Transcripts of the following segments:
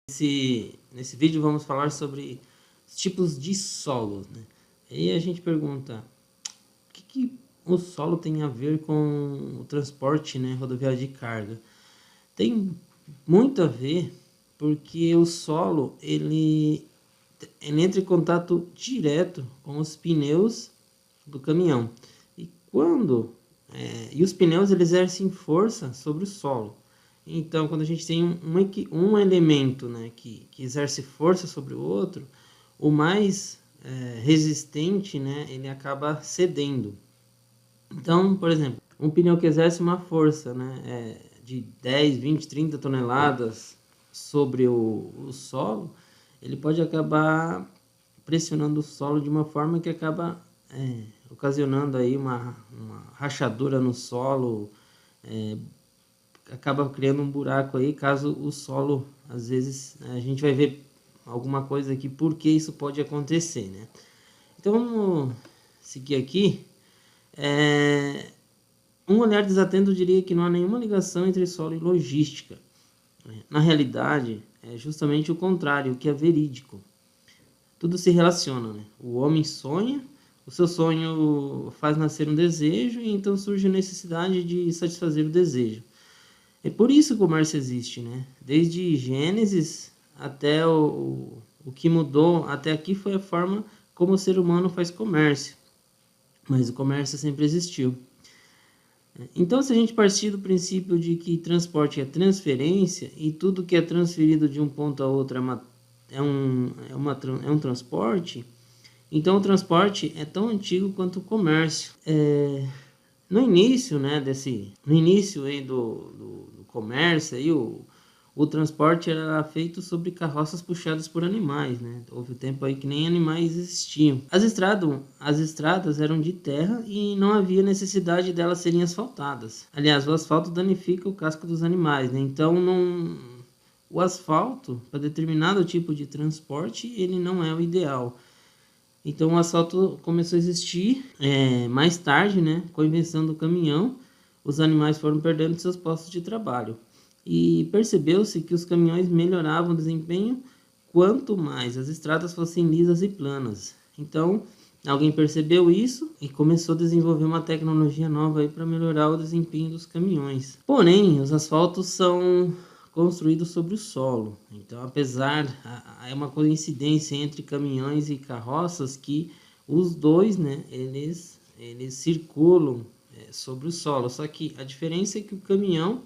Nesse vídeo vamos falar sobre os tipos de solos, né? Aí a gente pergunta, o que o solo tem a ver com o transporte, né, rodoviário de carga? Tem muito a ver, porque o solo ele entra em contato direto com os pneus do caminhão. E os pneus eles exercem força sobre o solo. Então, quando a gente tem um elemento, né, que exerce força sobre o outro, o mais resistente, né, ele acaba cedendo. Então, por exemplo, um pneu que exerce uma força, né, de 10, 20, 30 toneladas sobre o solo, ele pode acabar pressionando o solo de uma forma que acaba ocasionando aí uma rachadura no solo, acaba criando um buraco aí, caso o solo, às vezes, a gente vai ver alguma coisa aqui, por que isso pode acontecer, né? Então, vamos seguir aqui. Um olhar desatento diria que não há nenhuma ligação entre solo e logística. Na realidade, é justamente o contrário, o que é verídico. Tudo se relaciona, né? O homem sonha, o seu sonho faz nascer um desejo e então surge a necessidade de satisfazer o desejo. É por isso que o comércio existe, né? Desde Gênesis até o que mudou até aqui foi a forma como o ser humano faz comércio. Mas o comércio sempre existiu. Então, se a gente partir do princípio de que transporte é transferência e tudo que é transferido de um ponto a outro é um transporte, então o transporte é tão antigo quanto o comércio. No início, né, no início aí do comércio, aí o transporte era feito sobre carroças puxadas por animais, né? Houve um tempo aí que nem animais existiam. As estradas eram de terra e não havia necessidade delas serem asfaltadas. Aliás, o asfalto danifica o casco dos animais, né? Então, o asfalto, para determinado tipo de transporte, ele não é o ideal. Então o asfalto começou a existir mais tarde, né? Com a invenção do caminhão, os animais foram perdendo seus postos de trabalho. E percebeu-se que os caminhões melhoravam o desempenho quanto mais as estradas fossem lisas e planas. Então, alguém percebeu isso e começou a desenvolver uma tecnologia nova para melhorar o desempenho dos caminhões. Porém, os asfaltos são construídos sobre o solo. Então, é uma coincidência entre caminhões e carroças que os dois, né, eles circulam sobre o solo. Só que a diferença é que o caminhão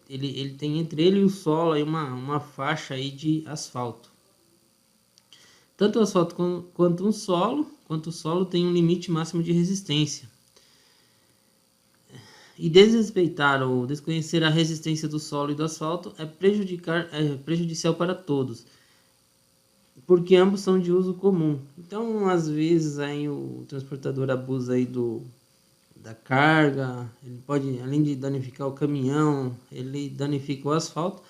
ele tem entre ele e o solo aí uma faixa aí de asfalto. Tanto o asfalto quanto o solo tem um limite máximo de resistência. E desrespeitar ou desconhecer a resistência do solo e do asfalto é prejudicial para todos, porque ambos são de uso comum. Então, às vezes, aí o transportador abusa aí da carga, ele pode, além de danificar o caminhão, ele danifica o asfalto.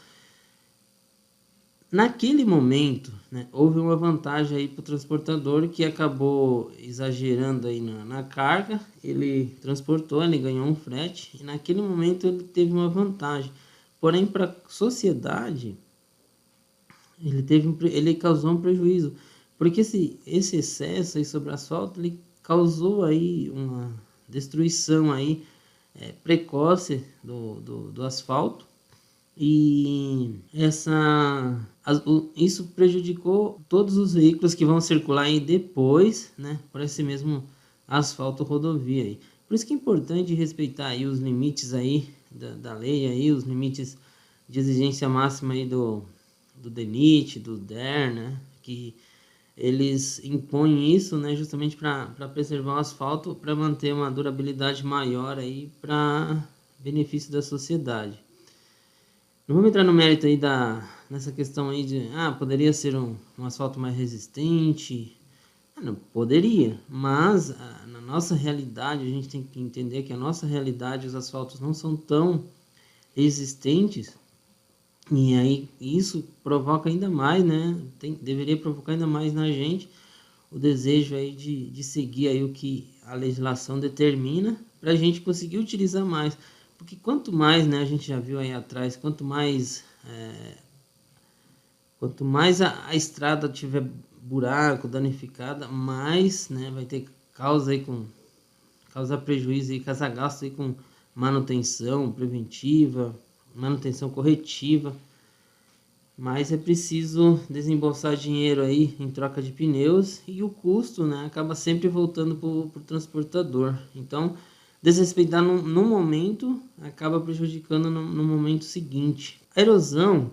Naquele momento, né, houve uma vantagem aí para o transportador que acabou exagerando aí na carga, ele transportou, ele ganhou um frete e naquele momento ele teve uma vantagem. Porém, para a sociedade, ele causou um prejuízo, porque esse excesso aí sobre o asfalto, ele causou aí uma destruição aí precoce do asfalto. E isso prejudicou todos os veículos que vão circular aí depois, né, por esse mesmo asfalto rodovia aí. Por isso que é importante respeitar aí os limites aí da lei aí, os limites de exigência máxima aí do DENIT, do DER, né, que eles impõem isso, né, justamente para preservar o asfalto, para manter uma durabilidade maior aí para benefício da sociedade. Não vamos entrar no mérito aí nessa questão aí de, poderia ser um asfalto mais resistente. Não, poderia, mas na nossa realidade, a gente tem que entender que a nossa realidade, os asfaltos não são tão resistentes, e aí isso provoca ainda mais, né? Deveria provocar ainda mais na gente o desejo aí de seguir aí o que a legislação determina, para a gente conseguir utilizar mais. Porque quanto mais, né, a gente já viu aí atrás, quanto mais Quanto mais a estrada tiver buraco, danificada, mais, né, vai ter causar prejuízo e causar gasto aí com manutenção preventiva, manutenção corretiva. Mas é preciso desembolsar dinheiro aí em troca de pneus e o custo, né, acaba sempre voltando para o transportador. Então, desrespeitar no momento acaba prejudicando no momento seguinte. A erosão,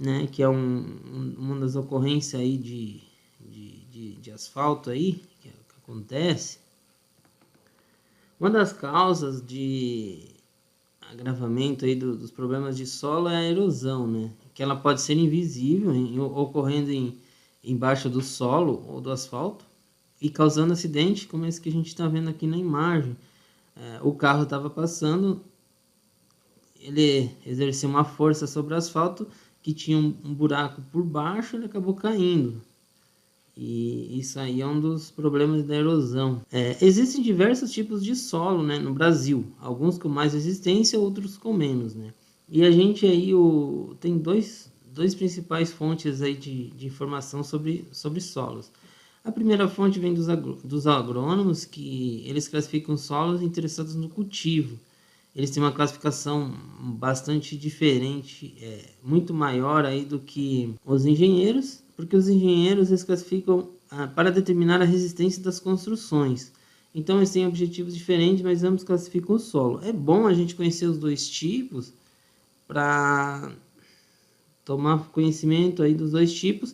né, que é uma das ocorrências aí de asfalto aí, que acontece, uma das causas de agravamento aí dos problemas de solo é a erosão, né? Que ela pode ser invisível, ocorrendo embaixo do solo ou do asfalto e causando acidente, como esse que a gente está vendo aqui na imagem. O carro estava passando, ele exerceu uma força sobre o asfalto que tinha um buraco por baixo, ele acabou caindo. E isso aí é um dos problemas da erosão. Existem diversos tipos de solo, né, no Brasil, alguns com mais resistência, outros com menos, né? E a gente aí tem dois principais fontes aí de informação sobre solos. A primeira fonte vem dos agrônomos, que eles classificam solos interessados no cultivo. Eles têm uma classificação bastante diferente, muito maior aí do que os engenheiros, porque os engenheiros eles classificam para determinar a resistência das construções. Então eles têm objetivos diferentes, mas ambos classificam o solo. É bom a gente conhecer os dois tipos para tomar conhecimento aí dos dois tipos,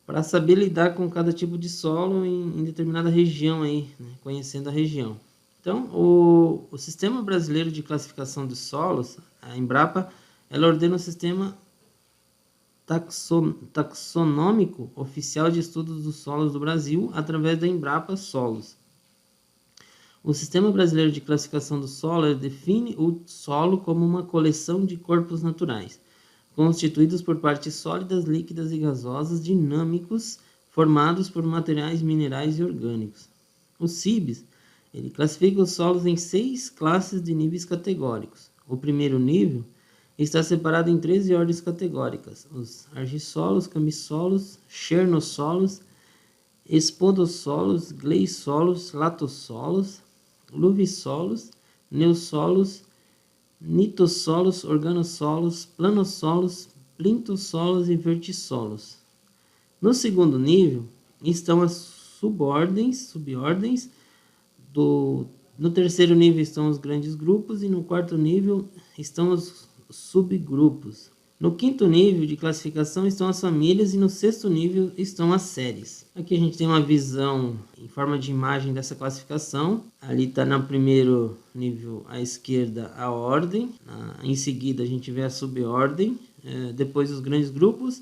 para saber lidar com cada tipo de solo em determinada região aí, né? Conhecendo a região. Então, o Sistema Brasileiro de Classificação de Solos, a Embrapa, ela ordena o Sistema Taxonômico Oficial de Estudos dos Solos do Brasil, através da Embrapa Solos. O Sistema Brasileiro de Classificação do Solo define o solo como uma coleção de corpos naturais, constituídos por partes sólidas, líquidas e gasosas dinâmicos, formados por materiais minerais e orgânicos. O CIBS, ele classifica os solos em 6 classes de níveis categóricos. O primeiro nível está separado em 13 ordens categóricas: os argissolos, cambissolos, chernossolos, espodossolos, gleissolos, latossolos, luvissolos, neussolos, nitossolos, organossolos, planossolos, plintossolos e vertissolos. No segundo nível estão as subordens. No terceiro nível estão os grandes grupos e no quarto nível estão os subgrupos. No quinto nível de classificação estão as famílias e no sexto nível estão as séries. Aqui a gente tem uma visão em forma de imagem dessa classificação. Ali está no primeiro nível à esquerda a ordem, em seguida a gente vê a subordem, depois os grandes grupos,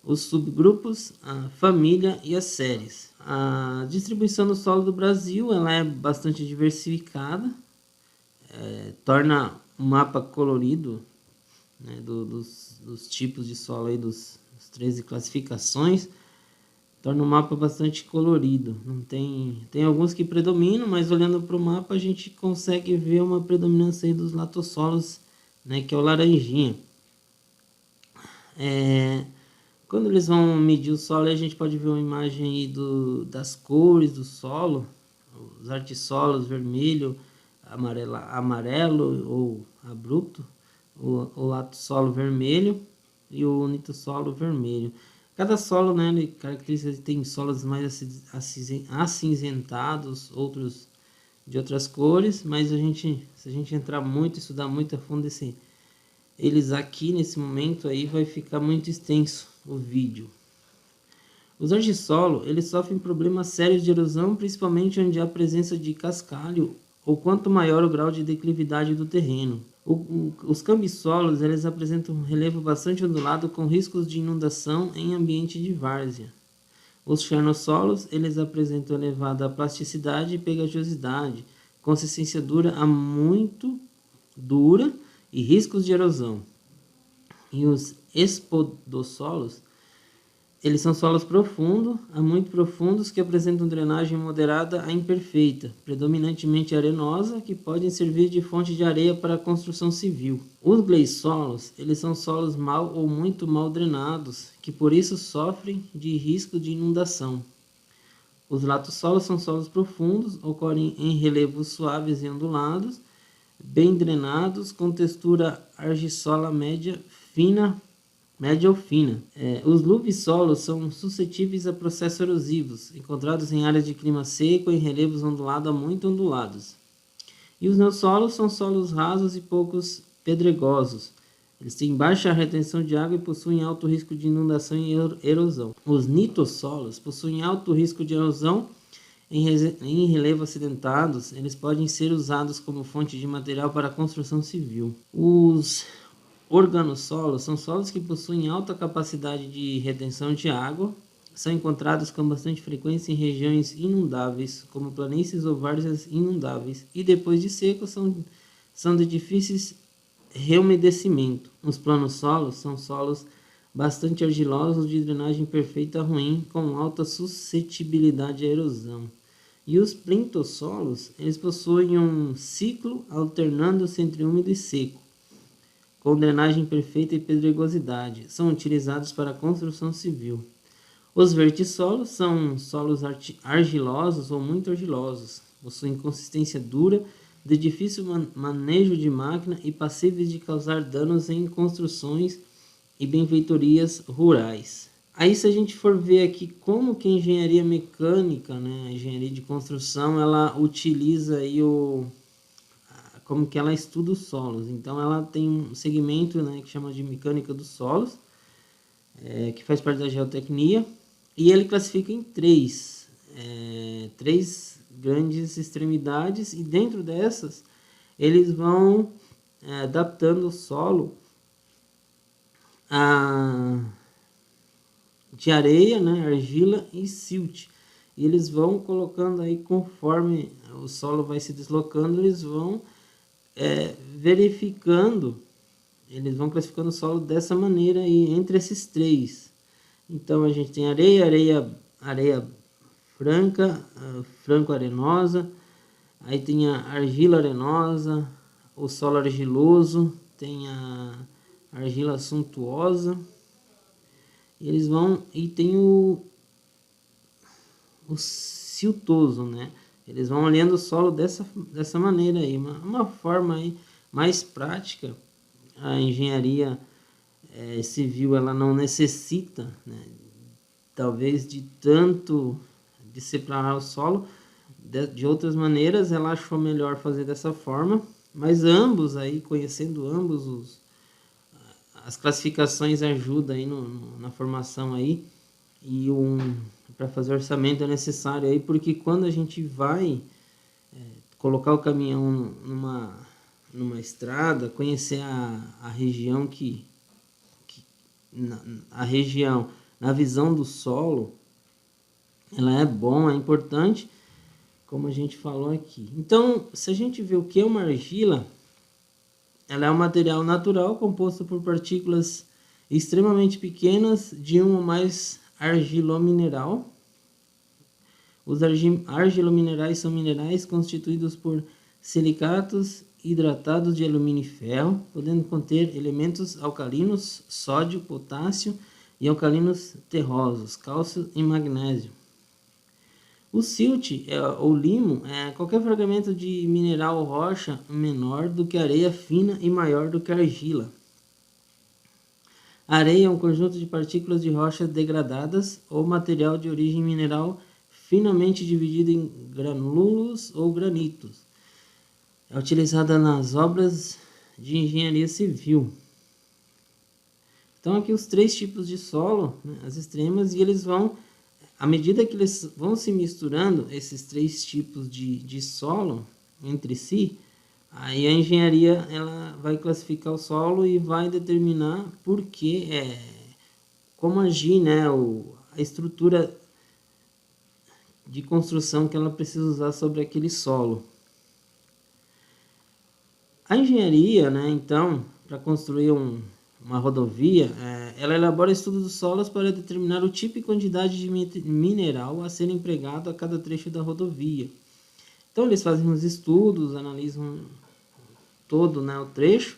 os subgrupos, a família e as séries. A distribuição do solo do Brasil ela é bastante diversificada, torna um mapa colorido, né, dos tipos de solo aí, das 13 classificações, torna um mapa bastante colorido. Não tem alguns que predominam, mas olhando para o mapa a gente consegue ver uma predominância aí dos latossolos, né, que é o laranjinha. Quando eles vão medir o solo, a gente pode ver uma imagem aí das cores do solo, os artissolos vermelho, amarelo ou abrupto, o latossolo vermelho e o nitossolo vermelho. Cada solo, né, ele caracteriza, tem solos mais acinzentados, outros de outras cores, mas se a gente entrar muito, estudar muito a fundo eles aqui nesse momento aí vai ficar muito extenso o vídeo. Os argissolos, eles sofrem problemas sérios de erosão, principalmente onde há presença de cascalho ou quanto maior o grau de declividade do terreno. Os cambissolos, eles apresentam um relevo bastante ondulado com riscos de inundação em ambiente de várzea. Os chernossolos, eles apresentam elevada plasticidade e pegajosidade, consistência dura a muito dura e riscos de erosão. E os espodossolos, Eles são solos profundos, a muito profundos, que apresentam drenagem moderada a imperfeita, predominantemente arenosa, que podem servir de fonte de areia para a construção civil. Os gleisolos, eles são solos mal ou muito mal drenados, que por isso sofrem de risco de inundação. Os latossolos são solos profundos, ocorrem em relevos suaves e ondulados, bem drenados, com textura argissola média ou fina. Os luvissolos são suscetíveis a processos erosivos, encontrados em áreas de clima seco, em relevos ondulados a muito ondulados. E os neossolos são solos rasos e poucos pedregosos. Eles têm baixa retenção de água e possuem alto risco de inundação e erosão. Os nitossolos possuem alto risco de erosão em relevos acidentados. Eles podem ser usados como fonte de material para a construção civil. Os organossolos são solos que possuem alta capacidade de retenção de água. São encontrados com bastante frequência em regiões inundáveis, como planícies ou várzeas inundáveis, e depois de seco são de difíceis reumedecimento. Os planossolos são solos bastante argilosos, de drenagem perfeita ruim, com alta suscetibilidade à erosão. E os plintossolos, eles possuem um ciclo alternando-se entre úmido e seco, com drenagem perfeita e pedregosidade. São utilizados para a construção civil. Os vertissolos são solos argilosos ou muito argilosos. Possuem consistência dura, de difícil manejo de máquina e passíveis de causar danos em construções e benfeitorias rurais. Aí, se a gente for ver aqui como que a engenharia mecânica, né, a engenharia de construção, ela utiliza aí como que ela estuda os solos. Então, ela tem um segmento, né, que chama de mecânica dos solos, que faz parte da geotecnia, e ele classifica em três grandes extremidades, e dentro dessas eles vão adaptando o solo de areia, né, argila e silt. E eles vão colocando aí, conforme o solo vai se deslocando, eles vão verificando, eles vão classificando o solo dessa maneira aí, entre esses três. Então a gente tem areia franca, franco-arenosa, aí tem a argila arenosa, o solo argiloso, tem a argila suntuosa, e eles vão, e tem o siltoso, né? Eles vão olhando o solo dessa maneira aí, uma forma aí mais prática. A engenharia civil, ela não necessita, né, talvez de separar o solo. De outras maneiras, ela achou melhor fazer dessa forma, mas ambos aí, conhecendo ambos as classificações ajudam aí na formação aí, e para fazer orçamento é necessário aí, porque quando a gente vai colocar o caminhão numa estrada, conhecer a região a região na visão do solo, ela é bom, é importante, como a gente falou aqui. Então, se a gente vê o que é uma argila, ela é um material natural composto por partículas extremamente pequenas de um ou mais argilomineral. Os argilominerais são minerais constituídos por silicatos hidratados de alumínio e ferro, podendo conter elementos alcalinos, sódio, potássio e alcalinos terrosos, cálcio e magnésio. O silt, ou limo, é qualquer fragmento de mineral ou rocha menor do que areia fina e maior do que argila. A areia é um conjunto de partículas de rochas degradadas ou material de origem mineral finamente dividido em grânulos ou granitos. É utilizada nas obras de engenharia civil. Então aqui os três tipos de solo, né, as extremas, e eles vão, à medida que eles vão se misturando, esses três tipos de solo entre si, aí a engenharia ela vai classificar o solo e vai determinar como agir, né, a estrutura de construção que ela precisa usar sobre aquele solo. A engenharia, né, então, para construir uma rodovia, ela elabora estudos dos solos para determinar o tipo e quantidade de mineral a ser empregado a cada trecho da rodovia. Então eles fazem os estudos, analisam todo, né, o trecho,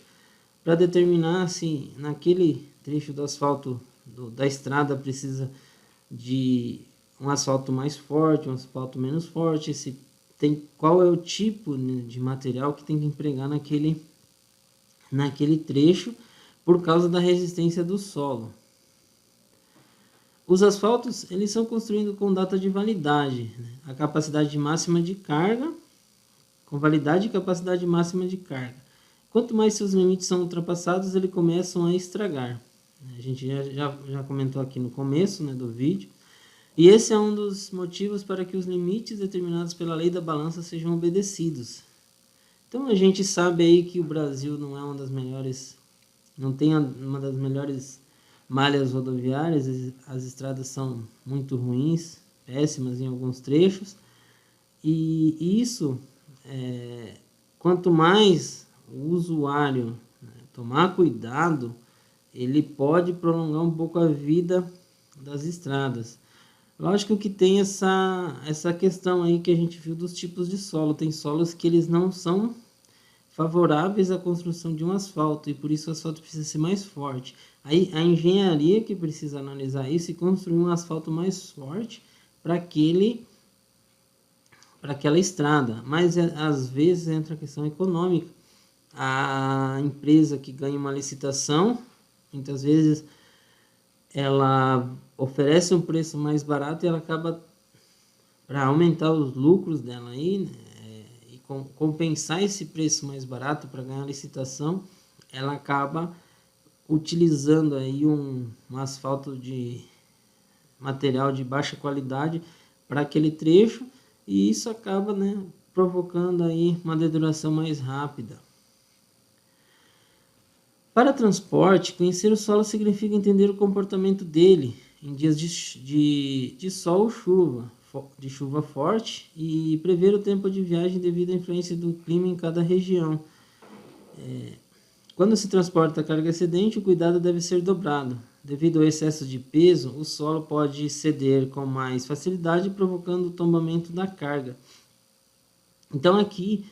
para determinar se naquele trecho do asfalto da estrada precisa de um asfalto mais forte, um asfalto menos forte, se tem, qual é o tipo, né, de material que tem que empregar naquele trecho por causa da resistência do solo. Os asfaltos eles são construídos com data de validade, né? A capacidade máxima de carga, com validade e capacidade máxima de carga. Quanto mais seus limites são ultrapassados, eles começam a estragar. A gente já comentou aqui no começo, né, do vídeo. E esse é um dos motivos para que os limites determinados pela lei da balança sejam obedecidos. Então a gente sabe aí que o Brasil não é uma das melhores, não tem uma das melhores malhas rodoviárias, as estradas são muito ruins, péssimas em alguns trechos, e isso, quanto mais o usuário, né, tomar cuidado, ele pode prolongar um pouco a vida das estradas. Lógico que tem essa questão aí que a gente viu dos tipos de solo. Tem solos que eles não são favoráveis à construção de um asfalto e por isso o asfalto precisa ser mais forte. Aí a engenharia que precisa analisar isso e construir um asfalto mais forte para aquela estrada. Mas às vezes entra a questão econômica. A empresa que ganha uma licitação, muitas vezes ela oferece um preço mais barato e ela acaba, para aumentar os lucros dela aí, né, e compensar esse preço mais barato para ganhar a licitação, ela acaba utilizando aí um asfalto de material de baixa qualidade para aquele trecho e isso acaba, né, provocando aí uma deterioração mais rápida. Para transporte, conhecer o solo significa entender o comportamento dele em dias de sol ou chuva, de chuva forte, e prever o tempo de viagem devido à influência do clima em cada região. Quando se transporta carga excedente, o cuidado deve ser dobrado. Devido ao excesso de peso, o solo pode ceder com mais facilidade, provocando o tombamento da carga. Então aqui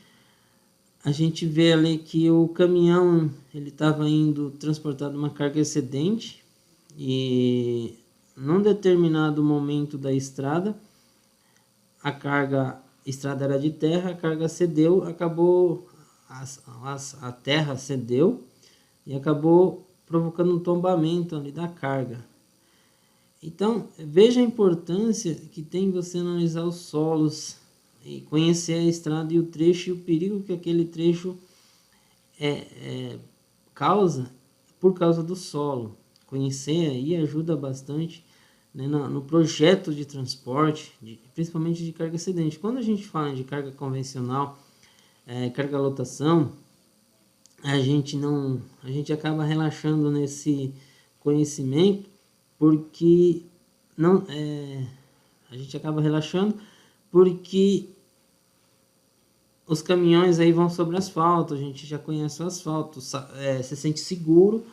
a gente vê ali que o caminhão ele estava indo transportar uma carga excedente e num determinado momento da estrada a estrada era de terra, a carga cedeu, acabou a terra cedeu e acabou provocando um tombamento ali da carga. Então veja a importância que tem você analisar os solos e conhecer a estrada e o trecho e o perigo que aquele trecho causa por causa do solo. Conhecer aí ajuda bastante, né, no projeto de transporte, principalmente de carga excedente. Quando a gente fala de carga convencional, carga lotação, a gente acaba relaxando nesse conhecimento porque a gente acaba relaxando porque os caminhões aí vão sobre asfalto, a gente já conhece o asfalto, se sente seguro,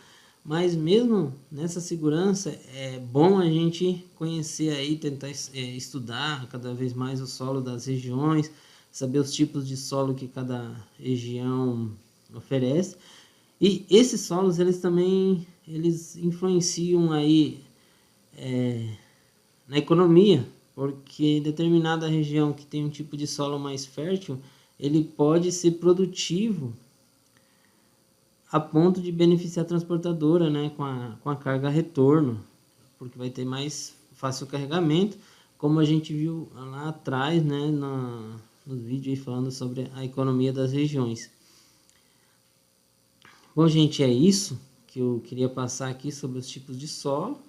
mas mesmo nessa segurança é bom a gente conhecer aí, tentar estudar cada vez mais o solo das regiões, saber os tipos de solo que cada região oferece. E esses solos eles influenciam aí na economia, porque determinada região que tem um tipo de solo mais fértil, ele pode ser produtivo a ponto de beneficiar a transportadora, né, com a carga retorno, porque vai ter mais fácil carregamento, como a gente viu lá atrás, né, no vídeo aí falando sobre a economia das regiões. Bom, gente, é isso que eu queria passar aqui sobre os tipos de solo,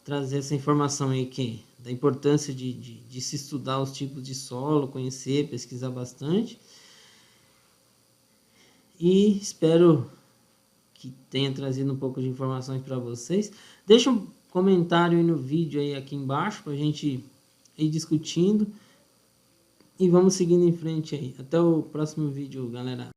trazer essa informação aí da importância de se estudar os tipos de solo, conhecer, pesquisar bastante. E espero que tenha trazido um pouco de informações para vocês. Deixa um comentário aí no vídeo aí aqui embaixo para a gente ir discutindo. E vamos seguindo em frente aí. Até o próximo vídeo, galera.